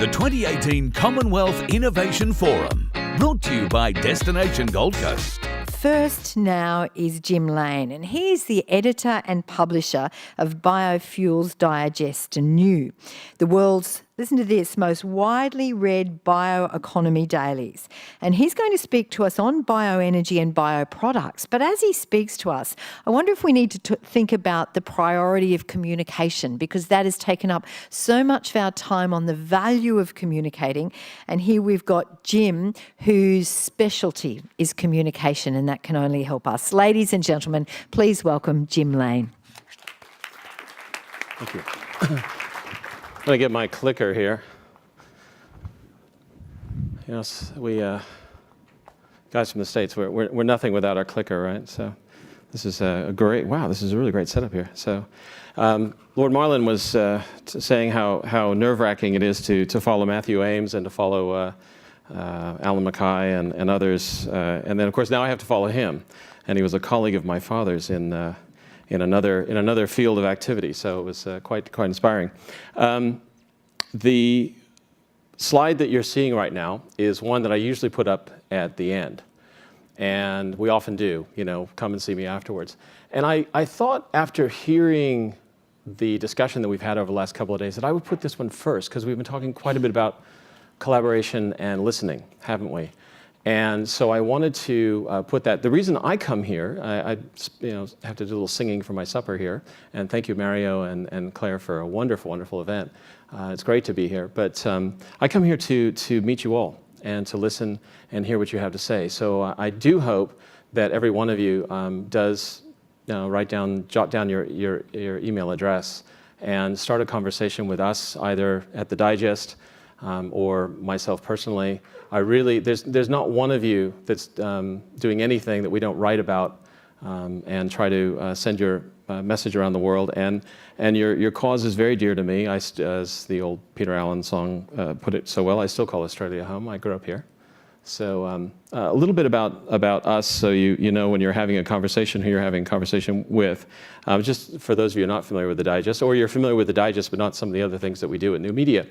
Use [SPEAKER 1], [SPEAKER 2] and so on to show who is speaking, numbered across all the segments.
[SPEAKER 1] The 2018 Commonwealth Innovation Forum, brought to you by Destination Gold Coast.
[SPEAKER 2] First now is Jim Lane, and he's the editor and publisher of Biofuels Digest New, the world's, listen to this, most widely read bioeconomy dailies. And he's going to speak to us on bioenergy and bioproducts. But as he speaks to us, I wonder if we need to think about the priority of communication, because that has taken up so much of our time on the value of communicating. And here we've got Jim, whose specialty is communication, and that can only help us. Ladies and gentlemen, please welcome Jim Lane.
[SPEAKER 3] Thank you. I'm going to get my clicker here. Yes, we guys from the States, we're nothing without our clicker, right? So this is a really great setup here. So Lord Marlin was saying how nerve-wracking it is to follow Matthew Ames and to follow Alan Mackay and others, and then of course now I have to follow him. And he was a colleague of my father's in another field of activity, so it was quite inspiring. The slide that you're seeing right now is one that I usually put up at the end, and we often do, come and see me afterwards. And I thought, after hearing the discussion that we've had over the last couple of days, that I would put this one first, because we've been talking quite a bit about collaboration and listening, haven't we? And so I wanted to put that. The reason I come here, I have to do a little singing for my supper here, and thank you, Mario and Claire, for a wonderful, wonderful event. It's great to be here, but I come here to meet you all and to listen and hear what you have to say. So I do hope that every one of you does jot down your email address and start a conversation with us, either at the Digest or myself personally. There's not one of you that's doing anything that we don't write about and try to send your message around the world. And your cause is very dear to me. As the old Peter Allen song put it so well, I still call Australia home. I grew up here. So a little bit about us, so you know when you're having a conversation who you're having a conversation with. Just for those of you not familiar with the Digest, or you're familiar with the Digest but not some of the other things that we do at New Media.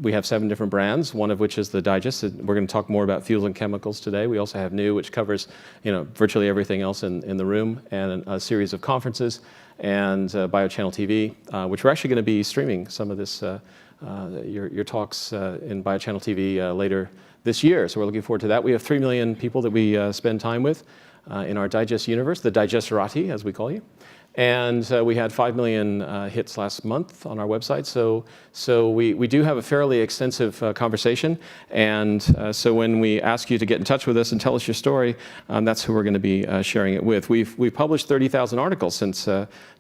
[SPEAKER 3] We have 7 different brands, one of which is the Digest. We're going to talk more about fuels and chemicals today. We also have New, which covers virtually everything else in the room, and a series of conferences, and BioChannel TV, which we're actually going to be streaming some of this, your talks in BioChannel TV later this year. So we're looking forward to that. We have 3 million people that we spend time with in our Digest universe, the Digesterati, as we call you. And we had 5 million hits last month on our website. So we do have a fairly extensive conversation. And so when we ask you to get in touch with us and tell us your story, that's who we're going to be sharing it with. We've published 30,000 articles since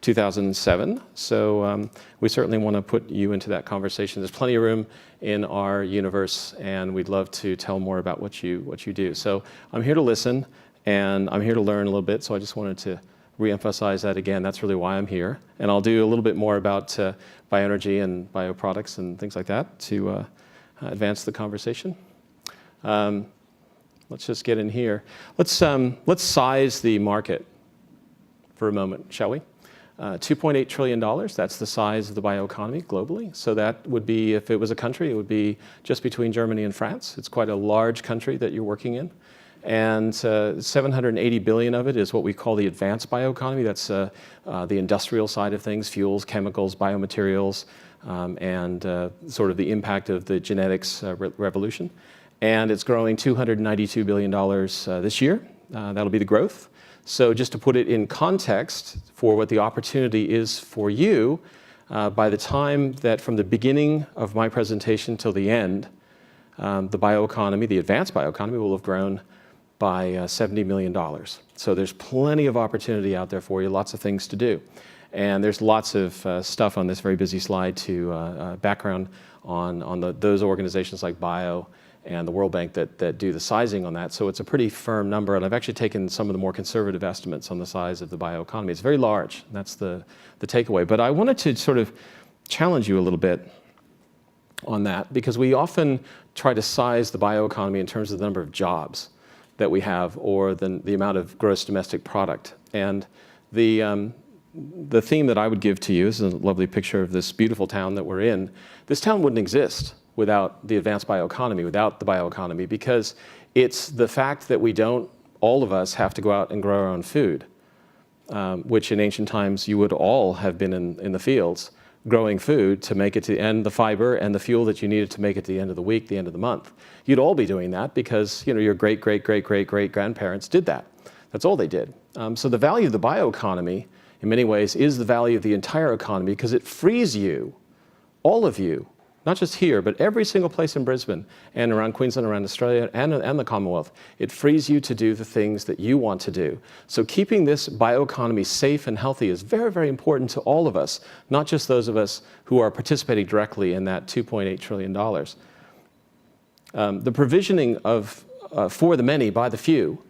[SPEAKER 3] 2007. So we certainly want to put you into that conversation. There's plenty of room in our universe, and we'd love to tell more about what you do. So I'm here to listen, and I'm here to learn a little bit. So I just wanted to re-emphasize that again. That's really why I'm here. And I'll do a little bit more about bioenergy and bioproducts and things like that to advance the conversation. Let's just get in here. Let's size the market for a moment, shall we? $2.8 trillion, that's the size of the bioeconomy globally. So that would be, if it was a country, it would be just between Germany and France. It's quite a large country that you're working in. And 780 billion of it is what we call the advanced bioeconomy. That's the industrial side of things, fuels, chemicals, biomaterials, and sort of the impact of the genetics revolution. And it's growing $292 billion this year. That'll be the growth. So just to put it in context for what the opportunity is for you, by the time that from the beginning of my presentation till the end, the bioeconomy, the advanced bioeconomy, will have grown by $70 million. So there's plenty of opportunity out there for you, lots of things to do. And there's lots of stuff on this very busy slide to background on those organizations like Bio and the World Bank that do the sizing on that. So it's a pretty firm number, and I've actually taken some of the more conservative estimates on the size of the bioeconomy. It's very large, and that's the takeaway. But I wanted to sort of challenge you a little bit on that, because we often try to size the bioeconomy in terms of the number of jobs that we have, or the amount of gross domestic product. And the theme that I would give to you is a lovely picture of this beautiful town that we're in. This town wouldn't exist without the advanced bioeconomy, without the bioeconomy, because it's the fact that we don't, all of us, have to go out and grow our own food, which in ancient times you would all have been in the fields growing food to make it to the end, the fiber and the fuel that you needed to make it to the end of the week, the end of the month. You'd all be doing that because your great-great-great-great-great-grandparents did that. That's all they did. So the value of the bioeconomy, in many ways, is the value of the entire economy because it frees you, all of you, not just here, but every single place in Brisbane and around Queensland, around Australia, and the Commonwealth. It frees you to do the things that you want to do. So keeping this bioeconomy safe and healthy is very, very important to all of us, not just those of us who are participating directly in that $2.8 trillion. The provisioning of, for the many by the few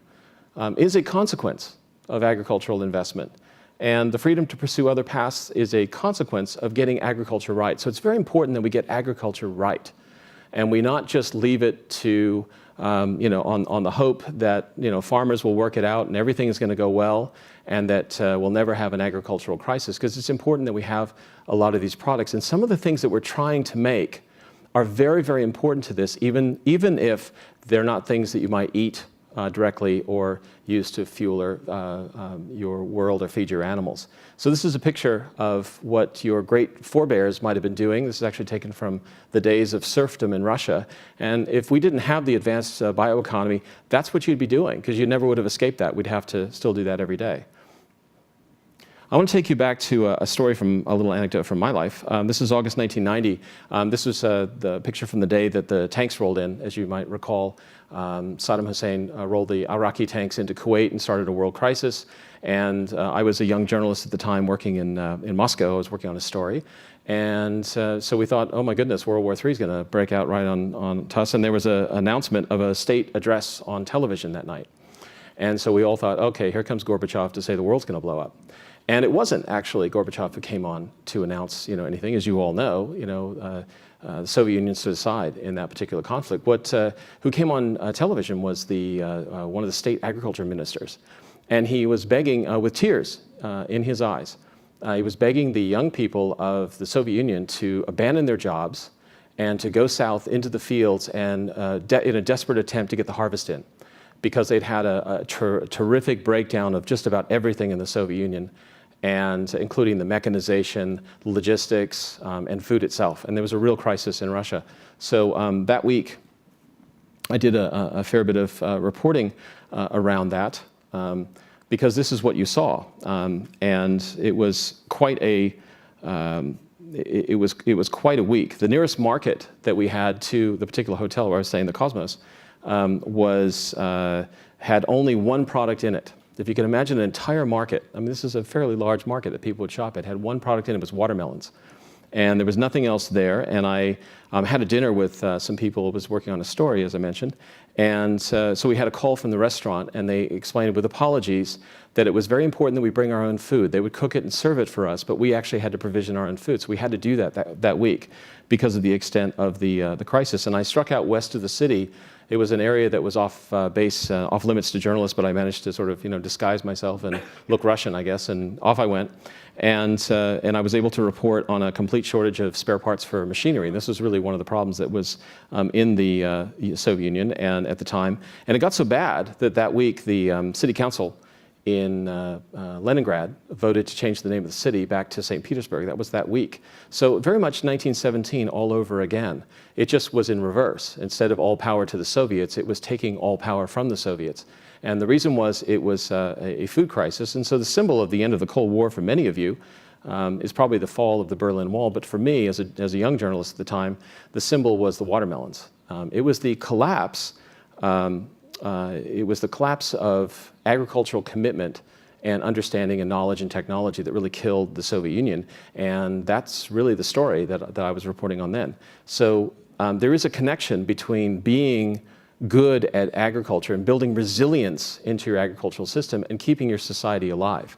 [SPEAKER 3] is a consequence of agricultural investment. And the freedom to pursue other paths is a consequence of getting agriculture right. So it's very important that we get agriculture right. And we not just leave it to, on the hope that, farmers will work it out and everything is going to go well and that we'll never have an agricultural crisis. Because it's important that we have a lot of these products. And some of the things that we're trying to make are very, very important to this, even if they're not things that you might eat directly or use to fuel your world or feed your animals. So this is a picture of what your great forebears might have been doing. This is actually taken from the days of serfdom in Russia. And if we didn't have the advanced bioeconomy, that's what you'd be doing, because you never would have escaped that. We'd have to still do that every day. I want to take you back to a story from a little anecdote from my life. This is August 1990. This was the picture from the day that the tanks rolled in, as you might recall. Saddam Hussein rolled the Iraqi tanks into Kuwait and started a world crisis. And I was a young journalist at the time working in Moscow. I was working on a story. And so we thought, oh my goodness, World War III is going to break out right on us. And there was an announcement of a state address on television that night. And so we all thought, okay, here comes Gorbachev to say the world's going to blow up. And it wasn't actually Gorbachev who came on to announce, anything. As you all know, the Soviet Union stood aside in that particular conflict. Who came on television was one of the state agriculture ministers, and he was begging with tears in his eyes. He was begging the young people of the Soviet Union to abandon their jobs and to go south into the fields and in a desperate attempt to get the harvest in, because they'd had a terrific breakdown of just about everything in the Soviet Union, and including the mechanization, logistics, and food itself. And there was a real crisis in Russia. So that week, I did a fair bit of reporting around that, because this is what you saw. And it was quite a it was quite a week. The nearest market that we had to the particular hotel where I was staying, the Cosmos, had only one product in it. If you can imagine an entire market, I mean, this is a fairly large market that people would shop at, had one product in it, was watermelons. And there was nothing else there. And I had a dinner with some people who was working on a story, as I mentioned. And so we had a call from the restaurant, and they explained with apologies that it was very important that we bring our own food. They would cook it and serve it for us, but we actually had to provision our own food. So we had to do that week because of the extent of the crisis. And I struck out west of the city. It was an area that was off limits to journalists, but I managed to sort of, disguise myself and look Russian, I guess, and off I went. And I was able to report on a complete shortage of spare parts for machinery. And this was really one of the problems that was in the Soviet Union and at the time. And it got so bad that week the city council in Leningrad voted to change the name of the city back to St. Petersburg. That was that week. So very much 1917 all over again. It just was in reverse. Instead of all power to the Soviets, it was taking all power from the Soviets. And the reason was it was a food crisis. And so the symbol of the end of the Cold War for many of you is probably the fall of the Berlin Wall. But for me, as a young journalist at the time, the symbol was the watermelons. It was the collapse. It was the collapse of agricultural commitment and understanding and knowledge and technology that really killed the Soviet Union. And that's really the story that I was reporting on then. So there is a connection between being good at agriculture and building resilience into your agricultural system and keeping your society alive.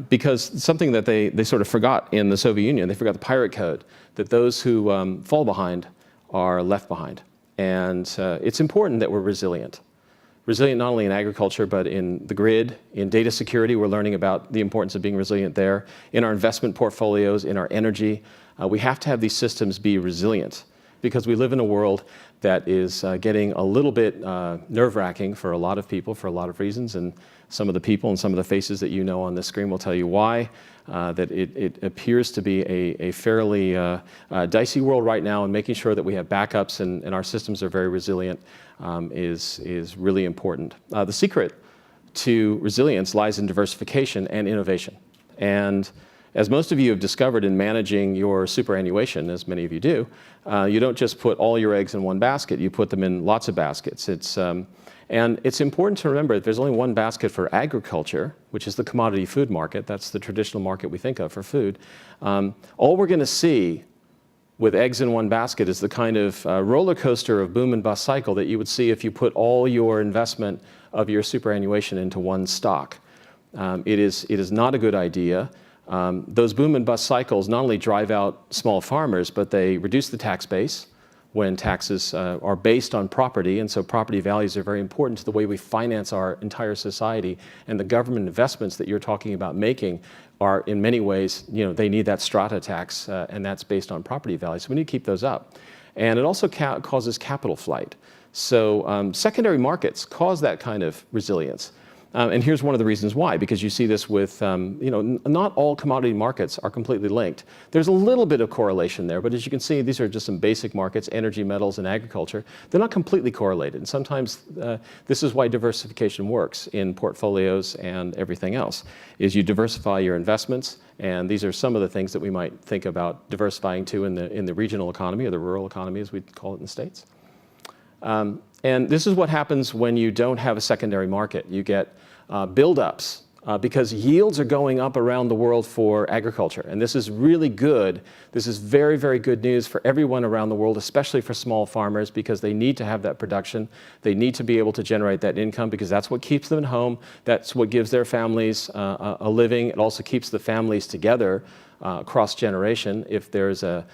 [SPEAKER 3] Because something that they sort of forgot in the Soviet Union, they forgot the pirate code, that those who fall behind are left behind. And it's important that we're resilient. resilient not only in agriculture, but in the grid, in data security. We're learning about the importance of being resilient there. In our investment portfolios, in our energy, we have to have these systems be resilient because we live in a world that is getting a little bit nerve-wracking for a lot of people for a lot of reasons. And some of the people and some of the faces that you know on this screen will tell you why. That it appears to be a fairly dicey world right now, and making sure that we have backups and our systems are very resilient is really important. The secret to resilience lies in diversification and innovation. And as most of you have discovered in managing your superannuation, as many of you do, you don't just put all your eggs in one basket, you put them in lots of baskets. And it's important to remember that there's only one basket for agriculture, which is the commodity food market. That's the traditional market we think of for food. All we're going to see with eggs in one basket is the kind of roller coaster of boom and bust cycle that you would see if you put all your investment of your superannuation into one stock. It is not a good idea. Those boom and bust cycles not only drive out small farmers, but they reduce the tax base when taxes are based on property, and so property values are very important to the way we finance our entire society. And the government investments that you're talking about making are, in many ways, they need that strata tax, and that's based on property values. So we need to keep those up. And it also causes capital flight. So secondary markets cause that kind of resilience. And here's one of the reasons why, because you see this with, not all commodity markets are completely linked. There's a little bit of correlation there, but as you can see, these are just some basic markets, energy, metals, and agriculture. They're not completely correlated. And sometimes this is why diversification works in portfolios and everything else, is you diversify your investments. And these are some of the things that we might think about diversifying to in the regional economy, or the rural economy, as we call it in the States. And this is what happens when you don't have a secondary market. You get buildups because yields are going up around the world for agriculture. And this is really good. This is very, very good news for everyone around the world, especially for small farmers, because they need to have that production. They need to be able to generate that income because that's what keeps them at home. That's what gives their families a living. It also keeps the families together cross generation if there's a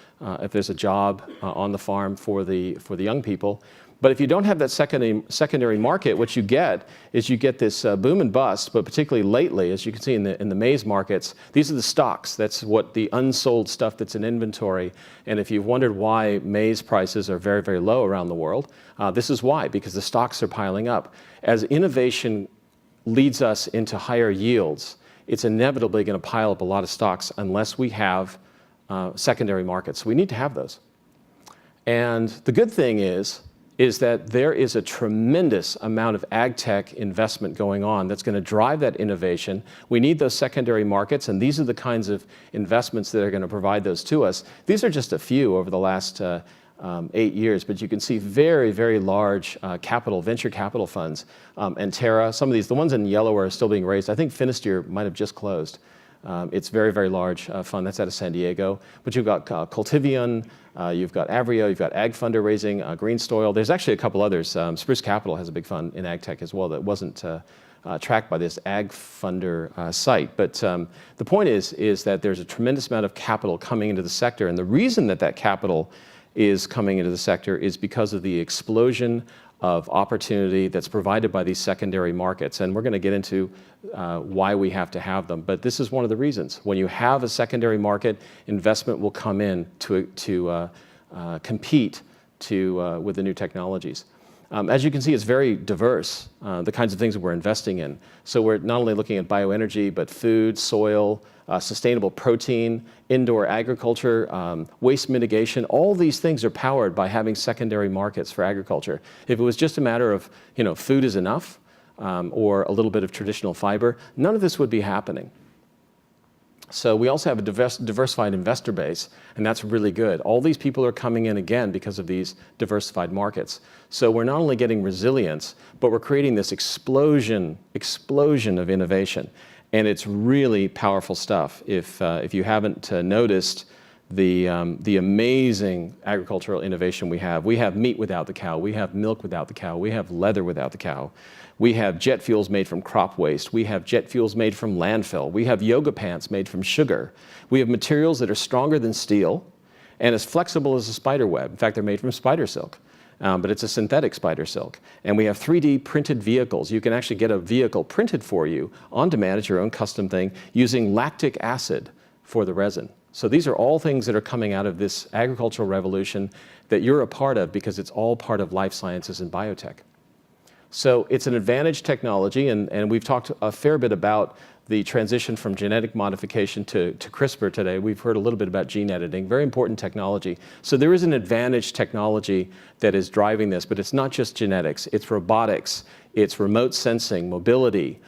[SPEAKER 3] job on the farm for the young people. But if you don't have that secondary market, what you get is this boom and bust, but particularly lately, as you can see in the maize markets, these are the stocks. That's what the unsold stuff that's in inventory. And if you've wondered why maize prices are very, very low around the world, this is why, because the stocks are piling up. As innovation leads us into higher yields, it's inevitably going to pile up a lot of stocks unless we have secondary markets. So we need to have those. And the good thing is that there is a tremendous amount of ag tech investment going on that's going to drive that innovation. We need those secondary markets, and these are the kinds of investments that are going to provide those to us. These are just a few over the last 8 years, but you can see very, very large venture capital funds. And Terra, some of these, the ones in yellow are still being raised. I think Finisterre might have just closed. It's very, very large fund. That's out of San Diego. But you've got Cultivion, you've got Avrio, you've got Ag Funder raising, Green Stoil. There's actually a couple others. Spruce Capital has a big fund in ag tech as well that wasn't tracked by this Ag Funder site. But the point is that there's a tremendous amount of capital coming into the sector. And the reason that capital is coming into the sector is because of the explosion of opportunity that's provided by these secondary markets. And we're going to get into why we have to have them. But this is one of the reasons. When you have a secondary market, investment will come in to compete with the new technologies. As you can see, it's very diverse, the kinds of things that we're investing in. So we're not only looking at bioenergy, but food, soil, sustainable protein, indoor agriculture, waste mitigation. All these things are powered by having secondary markets for agriculture. If it was just a matter of, food is enough, or a little bit of traditional fiber, none of this would be happening. So we also have a diversified investor base, and that's really good. All these people are coming in again because of these diversified markets. So we're not only getting resilience, but we're creating this explosion of innovation. And it's really powerful stuff. If you haven't noticed the amazing agricultural innovation we have meat without the cow, we have milk without the cow, we have leather without the cow. We have jet fuels made from crop waste. We have jet fuels made from landfill. We have yoga pants made from sugar. We have materials that are stronger than steel and as flexible as a spider web. In fact, they're made from spider silk. but it's a synthetic spider silk. And we have 3D printed vehicles. You can actually get a vehicle printed for you on demand as your own custom thing using lactic acid for the resin. So these are all things that are coming out of this agricultural revolution that you're a part of because it's all part of life sciences and biotech. So it's an advantage technology, and we've talked a fair bit about the transition from genetic modification to CRISPR today. We've heard a little bit about gene editing, very important technology. So there is an advantage technology that is driving this, but it's not just genetics, it's robotics, it's remote sensing, mobility,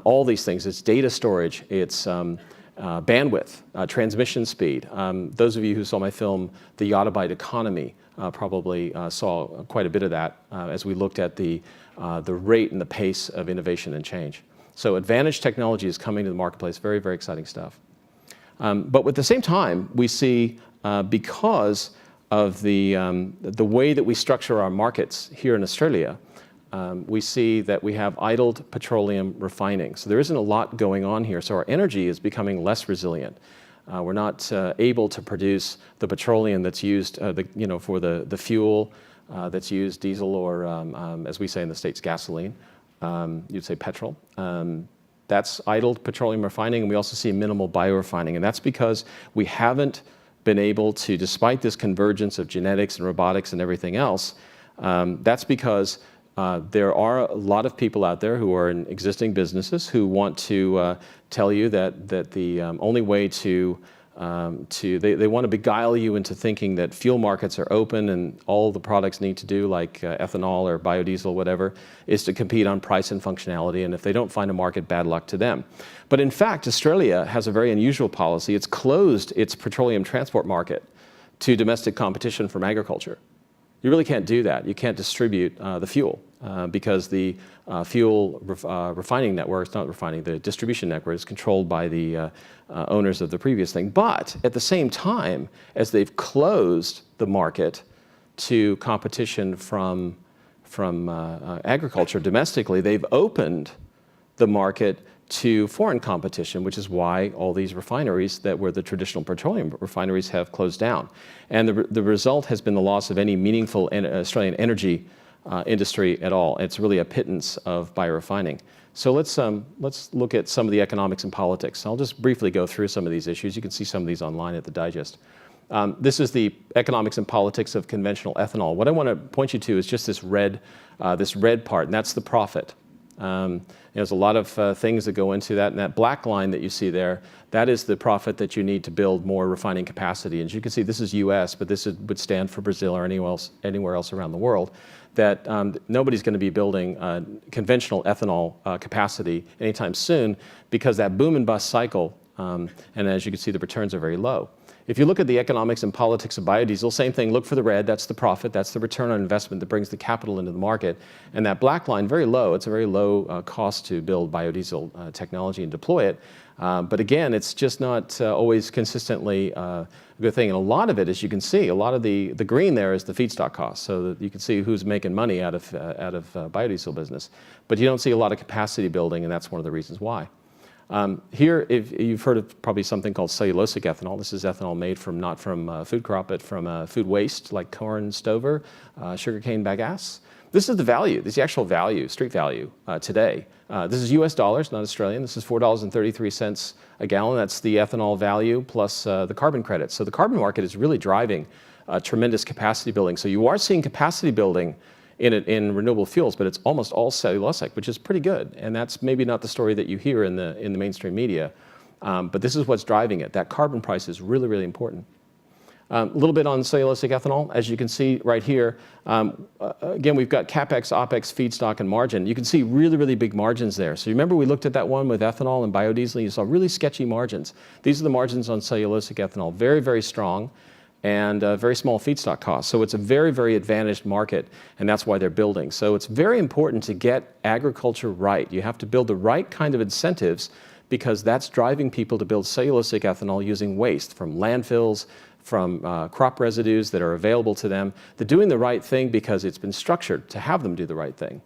[SPEAKER 3] all these things. It's data storage, it's bandwidth, transmission speed. Those of you who saw my film, The Yottabyte Economy, probably saw quite a bit of that as we looked at the rate and the pace of innovation and change. So advantage technology is coming to the marketplace, very, very exciting stuff. But at the same time, we see because of the way that we structure our markets here in Australia, we see that we have idled petroleum refining. So there isn't a lot going on here. So our energy is becoming less resilient. We're not able to produce the petroleum that's used for the fuel that's used, diesel or, as we say in the States, gasoline. You'd say petrol. That's idled petroleum refining, and we also see minimal biorefining. And that's because we haven't been able to, despite this convergence of genetics and robotics and everything else, that's because there are a lot of people out there who are in existing businesses who want to tell you that the only way they want to beguile you into thinking that fuel markets are open and all the products need to do, like ethanol or biodiesel, whatever, is to compete on price and functionality. And if they don't find a market, bad luck to them. But in fact, Australia has a very unusual policy. It's closed its petroleum transport market to domestic competition from agriculture. You really can't do that. You can't distribute the fuel because the fuel refining network, not refining, the distribution network is controlled by the owners of the previous thing. But at the same time, as they've closed the market to competition from agriculture domestically, they've opened the market to foreign competition, which is why all these refineries that were the traditional petroleum refineries have closed down. And the result has been the loss of any meaningful Australian energy industry at all. It's really a pittance of biorefining. So let's look at some of the economics and politics. I'll just briefly go through some of these issues. You can see some of these online at the Digest. This is the economics and politics of conventional ethanol. What I want to point you to is just this red part, and that's the profit. There's a lot of things that go into that, and that black line that you see there, that is the profit that you need to build more refining capacity. And as you can see, this is US, but this would stand for Brazil or anywhere else around the world, that nobody's going to be building conventional ethanol capacity anytime soon because that boom and bust cycle, and as you can see, the returns are very low. If you look at the economics and politics of biodiesel, same thing, look for the red, that's the profit, that's the return on investment that brings the capital into the market. And that black line, very low, it's a very low cost to build biodiesel technology and deploy it. But again, it's just not always consistently a good thing. And a lot of it, as you can see, a lot of the green there is the feedstock cost. So that you can see who's making money out of biodiesel business. But you don't see a lot of capacity building, and that's one of the reasons why. Here, if you've heard of probably something called cellulosic ethanol. This is ethanol made from not from food crop, but from food waste like corn stover, sugarcane bagasse. This is the value. This is the actual value, street value today. This is US dollars, not Australian. This is $4.33 a gallon. That's the ethanol value plus the carbon credits. So the carbon market is really driving tremendous capacity building. So you are seeing capacity building in renewable fuels, but it's almost all cellulosic, which is pretty good. And that's maybe not the story that you hear in the mainstream media, but this is what's driving it. That carbon price is really, really important. A little bit on cellulosic ethanol. As you can see right here, again, we've got CapEx, OpEx, feedstock, and margin. You can see really, really big margins there. So remember we looked at that one with ethanol and biodiesel, you saw really sketchy margins. These are the margins on cellulosic ethanol, very, very strong, and very small feedstock costs. So it's a very, very advantaged market, and that's why they're building. So it's very important to get agriculture right. You have to build the right kind of incentives because that's driving people to build cellulosic ethanol using waste from landfills, from crop residues that are available to them. They're doing the right thing because it's been structured to have them do the right thing.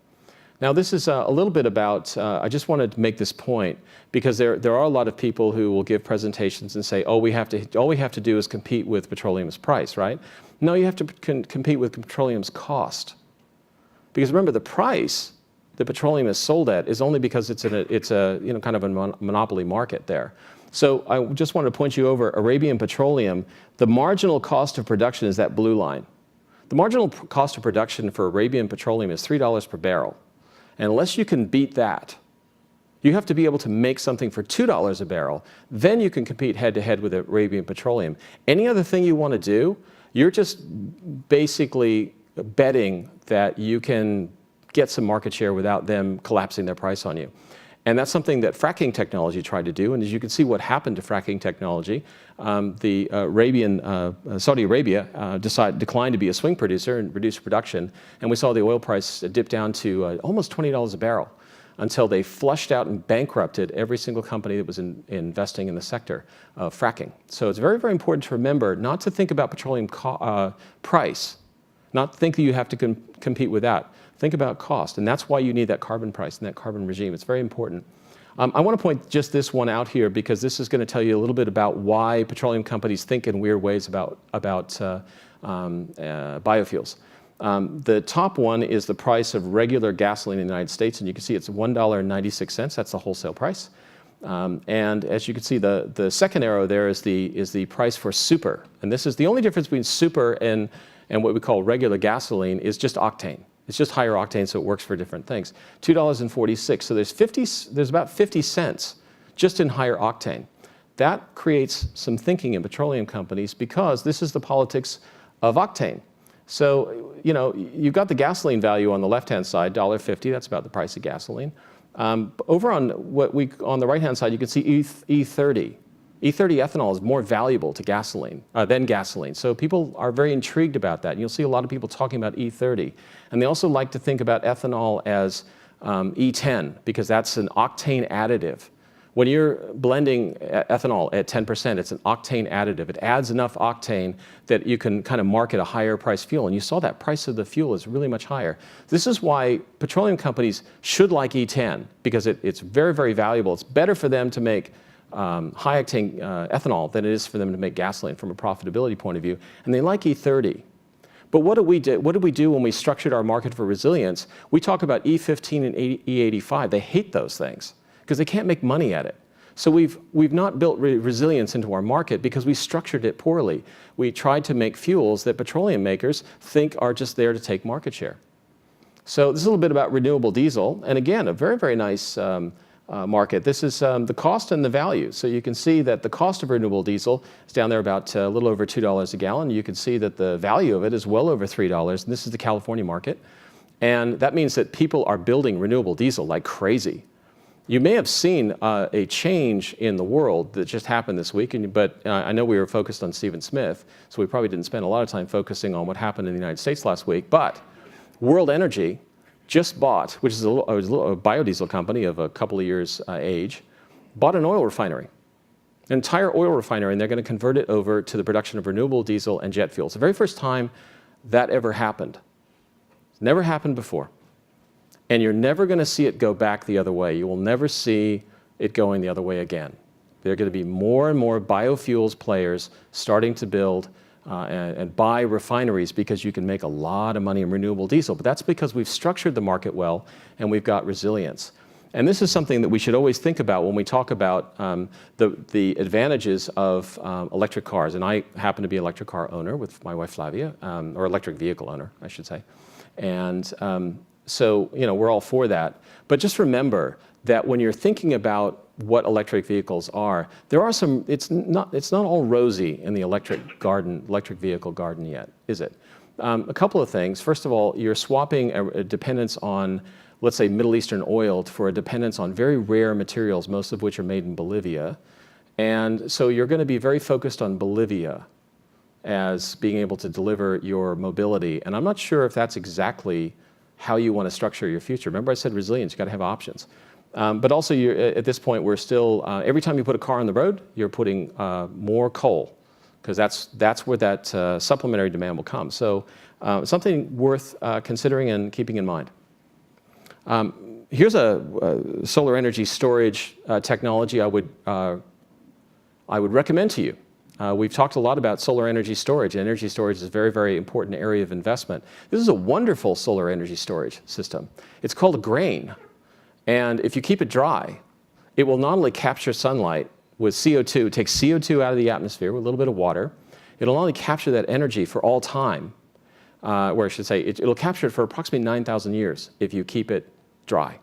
[SPEAKER 3] Now, this is a little bit about, I just wanted to make this point, because there are a lot of people who will give presentations and say, all we have to do is compete with petroleum's price, right? No, you have to compete with petroleum's cost. Because remember, the price that petroleum is sold at is only because it's a kind of a monopoly market there. So I just wanted to point you over Arabian Petroleum. The marginal cost of production is that blue line. The marginal cost of production for Arabian Petroleum is $3 per barrel. And unless you can beat that, you have to be able to make something for $2 a barrel. Then you can compete head-to-head with Arabian Petroleum. Any other thing you want to do, you're just basically betting that you can get some market share without them collapsing their price on you. And that's something that fracking technology tried to do. And as you can see what happened to fracking technology, Saudi Arabia declined to be a swing producer and reduced production. And we saw the oil price dip down to almost $20 a barrel until they flushed out and bankrupted every single company that was investing in the sector of fracking. So it's very, very important to remember not to think about petroleum price, not think that you have to compete with that. Think about cost, and that's why you need that carbon price and that carbon regime. It's very important. I want to point just this one out here because this is going to tell you a little bit about why petroleum companies think in weird ways about biofuels. The top one is the price of regular gasoline in the United States, and you can see it's $1.96. That's the wholesale price. And as you can see, the second arrow there is the price for super, and this is the only difference between super and what we call regular gasoline is just octane. It's just higher octane, so it works for different things. $2.46. So there's about 50 cents just in higher octane. That creates some thinking in petroleum companies because this is the politics of octane. So, you've got the gasoline value on the left-hand side, $1.50. That's about the price of gasoline. Over on the right-hand side, you can see E30. E30 ethanol is more valuable to gasoline than gasoline. So people are very intrigued about that. And you'll see a lot of people talking about E30. And they also like to think about ethanol as E10 because that's an octane additive. When you're blending ethanol at 10%, it's an octane additive. It adds enough octane that you can kind of market a higher price fuel. And you saw that price of the fuel is really much higher. This is why petroleum companies should like E10 because it's very, very valuable. It's better for them to make high octane ethanol than it is for them to make gasoline from a profitability point of view. And they like E30. But what did we do when we structured our market for resilience? We talk about E15 and E85. They hate those things because they can't make money at it. So we've not built resilience into our market because we structured it poorly. We tried to make fuels that petroleum makers think are just there to take market share. So this is a little bit about renewable diesel. And again, a very, very nice market. This is the cost and the value. So you can see that the cost of renewable diesel is down there about a little over $2 a gallon. You can see that the value of it is well over $3. And this is the California market. And that means that people are building renewable diesel like crazy. You may have seen a change in the world that just happened this week, but I know we were focused on Stephen Smith, so we probably didn't spend a lot of time focusing on what happened in the United States last week. But World Energy just bought, which is a biodiesel company of a couple of years age, bought an oil refinery, an entire oil refinery, and they're going to convert it over to the production of renewable diesel and jet fuel. It's the very first time that ever happened. It's never happened before. And you're never going to see it go back the other way. You will never see it going the other way again. There are going to be more and more biofuels players starting to build and buy refineries because you can make a lot of money in renewable diesel. But that's because we've structured the market well and we've got resilience. And this is something that we should always think about when we talk about the advantages of electric cars. And I happen to be an electric car owner with my wife Flavia, or electric vehicle owner, I should say. And so, we're all for that. But just remember that when you're thinking about what electric vehicles are, there are some, it's not all rosy in the electric vehicle garden yet, is it? A couple of things. First of all, you're swapping a dependence on, let's say, Middle Eastern oil for a dependence on very rare materials, most of which are made in Bolivia. And so you're going to be very focused on Bolivia as being able to deliver your mobility. And I'm not sure if that's exactly how you want to structure your future. Remember I said resilience, you got to have options. But also at this point, we're still, every time you put a car on the road, you're putting more coal because that's where that supplementary demand will come. So something worth considering and keeping in mind. Here's a solar energy storage technology I would recommend to you. We've talked a lot about solar energy storage. Energy storage is a very, very important area of investment. This is a wonderful solar energy storage system. It's called a grain. And if you keep it dry, it will not only capture sunlight with CO2, it takes CO2 out of the atmosphere with a little bit of water. It'll not only capture that energy for all time, or I should say, it'll capture it for approximately 9,000 years if you keep it dry.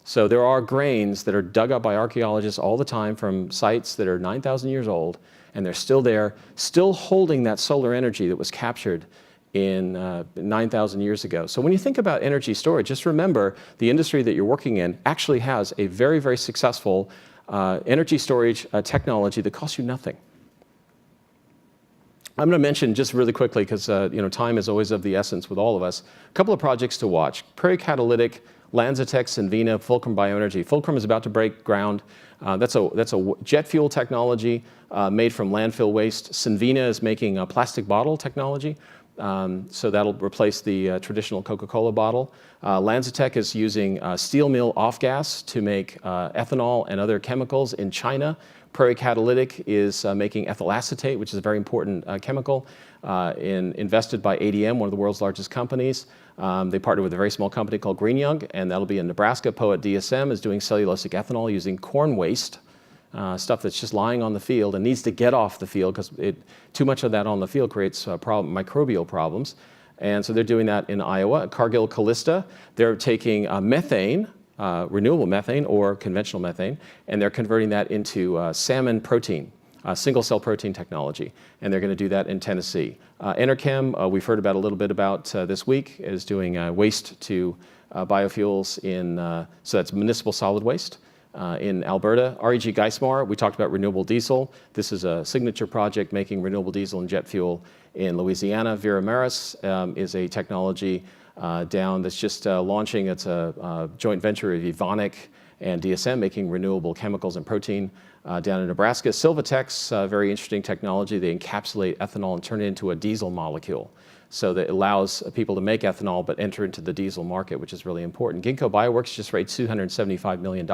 [SPEAKER 3] So there are grains that are dug up by archaeologists all the time from sites that are 9,000 years old, and they're still there, still holding that solar energy that was captured in 9,000 years ago. So when you think about energy storage, just remember the industry that you're working in actually has a very, very successful energy storage technology that costs you nothing. I'm going to mention just really quickly, because time is always of the essence with all of us, a couple of projects to watch. Prairie Catalytic, LanzaTech, Sinvina, Fulcrum Bioenergy. Fulcrum is about to break ground. That's a jet fuel technology made from landfill waste. Sinvina is making a plastic bottle technology. So that'll replace the traditional Coca-Cola bottle. LanzaTech is using steel mill off-gas to make ethanol and other chemicals in China. Prairie Catalytic is making ethyl acetate, which is a very important chemical, invested by ADM, one of the world's largest companies. They partnered with a very small company called Green Young, and that'll be in Nebraska. Poet DSM is doing cellulosic ethanol using corn waste, stuff that's just lying on the field and needs to get off the field because too much of that on the field creates microbial problems. And so they're doing that in Iowa. Cargill Callista, they're taking methane, renewable methane or conventional methane, and they're converting that into salmon protein, single-cell protein technology, and they're going to do that in Tennessee. Enerchem, we've heard about a little bit about this week, is doing waste to biofuels so that's municipal solid waste in Alberta. REG Geismar, we talked about renewable diesel. This is a signature project making renewable diesel and jet fuel in Louisiana. Vera Maris is a technology down that's just launching. It's a joint venture of Evonik and DSM making renewable chemicals and protein down in Nebraska. Silvatex, very interesting technology. They encapsulate ethanol and turn it into a diesel molecule. So that allows people to make ethanol but enter into the diesel market, which is really important. Ginkgo Bioworks just raised $275 million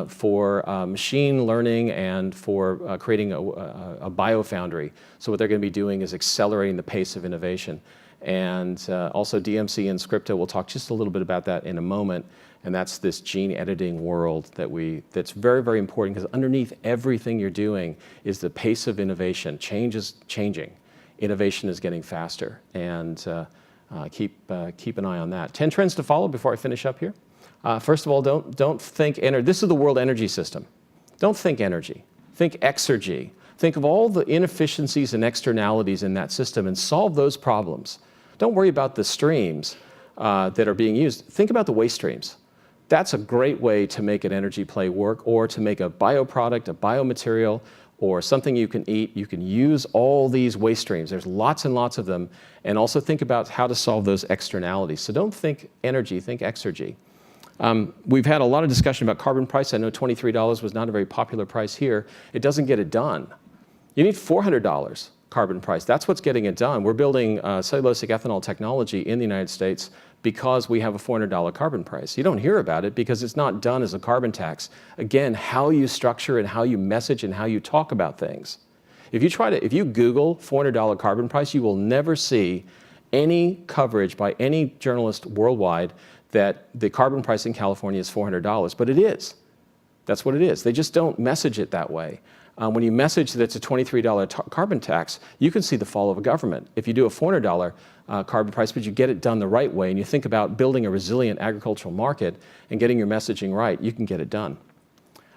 [SPEAKER 3] for machine learning and for creating a biofoundry. So what they're going to be doing is accelerating the pace of innovation. And also DMC and Scripta, we'll talk just a little bit about that in a moment. And that's this gene editing world that's very, very important, because underneath everything you're doing is the pace of innovation. Change is changing. Innovation is getting faster, and keep an eye on that. 10 trends to follow before I finish up here. First of all, don't think energy. This is the world energy system. Don't think energy. Think exergy. Think of all the inefficiencies and externalities in that system and solve those problems. Don't worry about the streams that are being used. Think about the waste streams. That's a great way to make an energy play work, or to make a bioproduct, a biomaterial, or something you can eat. You can use all these waste streams. There's lots and lots of them. And also think about how to solve those externalities. So don't think energy, think exergy. We've had a lot of discussion about carbon price. I know $23 was not a very popular price here. It doesn't get it done. You need $400 carbon price. That's what's getting it done. We're building cellulosic ethanol technology in the United States because we have a $400 carbon price. You don't hear about it because it's not done as a carbon tax. Again, how you structure and how you message and how you talk about things. If you Google $400 carbon price, you will never see any coverage by any journalist worldwide that the carbon price in California is $400, but it is. That's what it is. They just don't message it that way. When you message that it's a $23 carbon tax, you can see the fall of a government. If you do a $400 carbon price, but you get it done the right way, and you think about building a resilient agricultural market and getting your messaging right, you can get it done.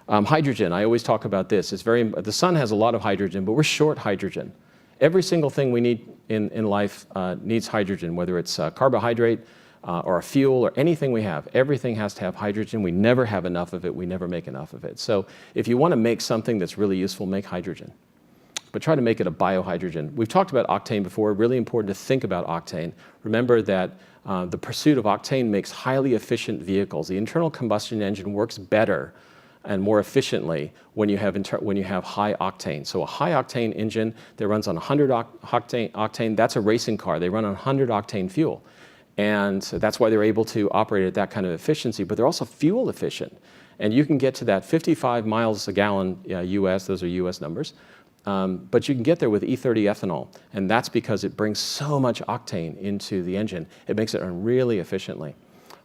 [SPEAKER 3] Hydrogen, I always talk about this. The sun has a lot of hydrogen, but we're short hydrogen. Every single thing we need in life needs hydrogen, whether it's carbohydrate, or a fuel, or anything we have. Everything has to have hydrogen. We never have enough of it. We never make enough of it. So if you want to make something that's really useful, make hydrogen. But try to make it a biohydrogen. We've talked about octane before. Really important to think about octane. Remember that the pursuit of octane makes highly efficient vehicles. The internal combustion engine works better and more efficiently when you have high octane. So a high octane engine that runs on 100 octane, that's a racing car. They run on 100 octane fuel. And so that's why they're able to operate at that kind of efficiency, but they're also fuel efficient. And you can get to that 55 miles a gallon US, those are US numbers, but you can get there with E30 ethanol. And that's because it brings so much octane into the engine. It makes it run really efficiently.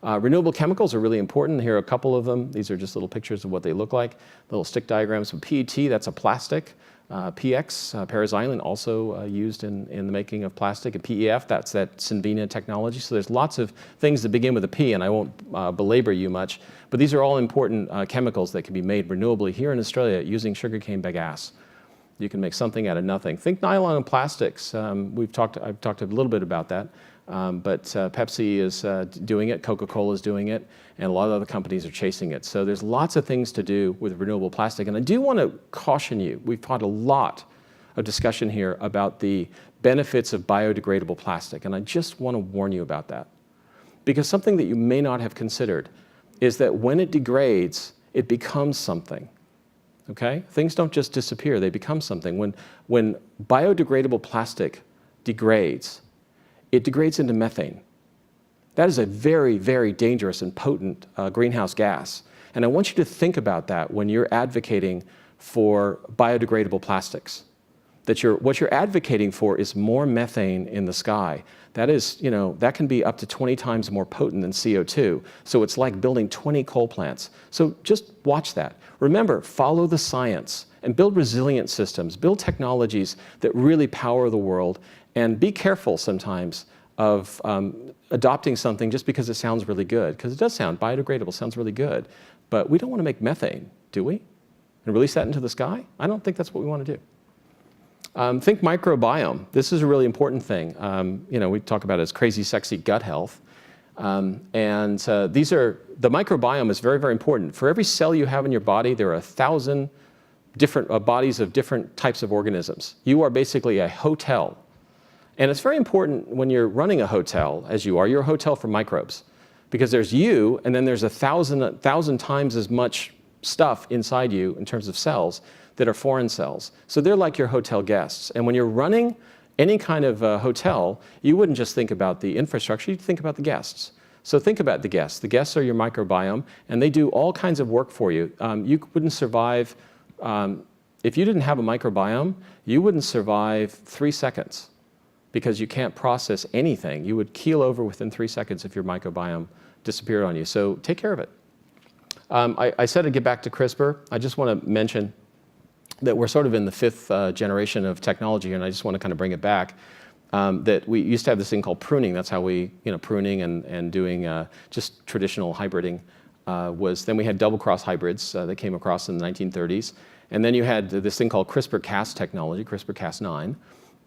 [SPEAKER 3] Renewable chemicals are really important. Here are a couple of them. These are just little pictures of what they look like, little stick diagrams. So PET, that's a plastic. PX, paraxylene, also used in the making of plastic. And PEF, that's that Synvena technology. So there's lots of things that begin with a P, and I won't belabor you much. But these are all important chemicals that can be made renewably here in Australia using sugarcane bagasse. You can make something out of nothing. Think nylon and plastics. I've talked a little bit about that. But Pepsi is doing it, Coca-Cola is doing it, and a lot of other companies are chasing it. So there's lots of things to do with renewable plastic. And I do want to caution you, we've had a lot of discussion here about the benefits of biodegradable plastic, and I just want to warn you about that. Because something that you may not have considered is that when it degrades, it becomes something. Okay? Things don't just disappear, they become something. When biodegradable plastic degrades, it degrades into methane. That is a very, very dangerous and potent greenhouse gas. And I want you to think about that when you're advocating for biodegradable plastics. What you're advocating for is more methane in the sky. That is, that can be up to 20 times more potent than CO2. So it's like building 20 coal plants. So just watch that. Remember, follow the science and build resilient systems, build technologies that really power the world, and be careful sometimes of adopting something just because it sounds really good, because it does sound biodegradable, sounds really good, but we don't want to make methane, do we? And release that into the sky? I don't think that's what we want to do. Think microbiome. This is a really important thing. We talk about it as crazy, sexy gut health. The microbiome is very, very important. For every cell you have in your body, there are 1,000 different bodies of different types of organisms. You are basically a hotel. And it's very important when you're running a hotel, as you're a hotel for microbes. Because there's you, and then there's 1,000 times as much stuff inside you in terms of cells that are foreign cells. So they're like your hotel guests. And when you're running any kind of hotel, you wouldn't just think about the infrastructure, you'd think about the guests. So think about the guests. The guests are your microbiome, and they do all kinds of work for you. You wouldn't survive, if you didn't have a microbiome, you wouldn't survive 3 seconds because you can't process anything. You would keel over within 3 seconds if your microbiome disappeared on you. So take care of it. I said I'd get back to CRISPR. I just want to mention that we're sort of in the 5th generation of technology, and I just want to kind of bring it back. That we used to have this thing called pruning. That's how we, pruning and doing just traditional hybriding then we had double-cross hybrids that came across in the 1930s. And then you had this thing called CRISPR-Cas technology, CRISPR-Cas9,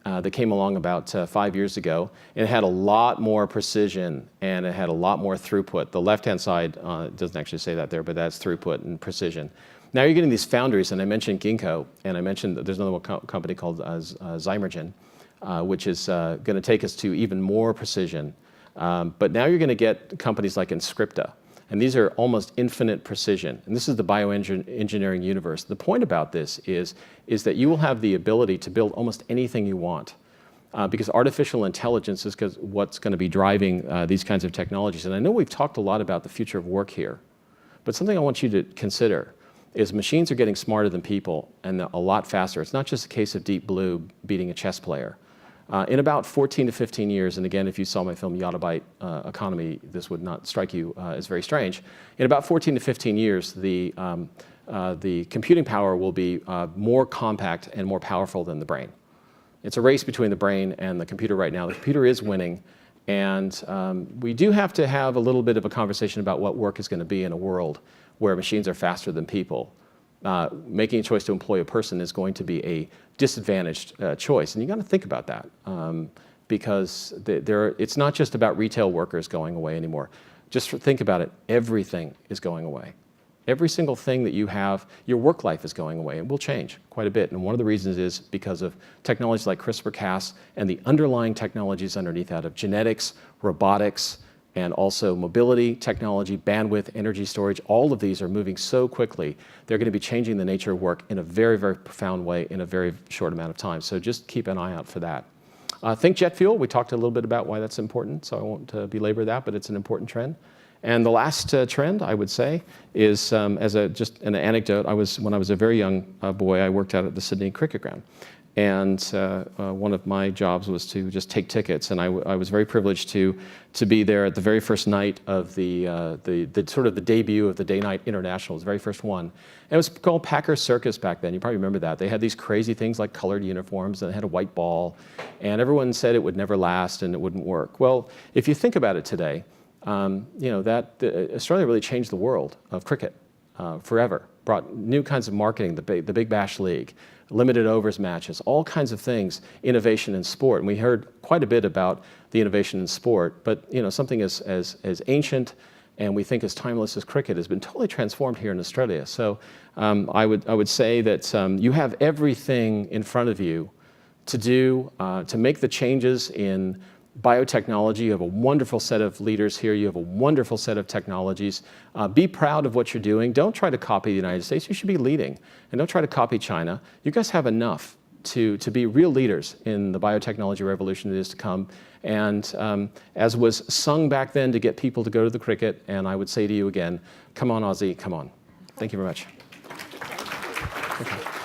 [SPEAKER 3] that came along about 5 years ago. It had a lot more precision, and it had a lot more throughput. The left-hand side doesn't actually say that there, but that's throughput and precision. Now you're getting these foundries, and I mentioned Ginkgo, and I mentioned that there's another company called Zymergen, which is going to take us to even more precision. But now you're going to get companies like Inscripta, and these are almost infinite precision. And this is the bioengineering universe. The point about this is that you will have the ability to build almost anything you want, because artificial intelligence is what's going to be driving these kinds of technologies. And I know we've talked a lot about the future of work here, but something I want you to consider is machines are getting smarter than people and a lot faster. It's not just a case of Deep Blue beating a chess player. In about 14 to 15 years, and again, if you saw my film Yottabyte Economy, this would not strike you as very strange. In about 14 to 15 years, the computing power will be more compact and more powerful than the brain. It's a race between the brain and the computer right now. The computer is winning, and we do have to have a little bit of a conversation about what work is going to be in a world where machines are faster than people. Making a choice to employ a person is going to be a disadvantaged choice. And you got to think about that because it's not just about retail workers going away anymore. Just think about it. Everything is going away. Every single thing that you have, your work life is going away and will change quite a bit. And one of the reasons is because of technologies like CRISPR-Cas and the underlying technologies underneath that of genetics, robotics, and also mobility, technology, bandwidth, energy storage. All of these are moving so quickly. They're going to be changing the nature of work in a very, very profound way in a very short amount of time. So just keep an eye out for that. Think jet fuel. We talked a little bit about why that's important, so I won't belabor that, but it's an important trend. And the last trend, I would say, is just an anecdote. When I was a very young boy, I worked out at the Sydney Cricket Ground. And one of my jobs was to just take tickets, and I was very privileged to be there at the very first night of the sort of the debut of the Day-Night International, the very first one. And it was called Packer Circus back then. You probably remember that. They had these crazy things like colored uniforms, and they had a white ball, and everyone said it would never last and it wouldn't work. Well, if you think about it today, Australia really changed the world of cricket forever. Brought new kinds of marketing, the Big Bash League, limited overs matches, all kinds of things, innovation in sport. And we heard quite a bit about the innovation in sport, but something as ancient and we think as timeless as cricket has been totally transformed here in Australia. So I would say that you have everything in front of you to do, to make the changes in biotechnology. You have a wonderful set of leaders here. You have a wonderful set of technologies. Be proud of what you're doing. Don't try to copy the United States. You should be leading. And don't try to copy China. You guys have enough to be real leaders in the biotechnology revolution that is to come. And as was sung back then to get people to go to the cricket, and I would say to you again, come on, Aussie, come on. Thank you very much. Okay.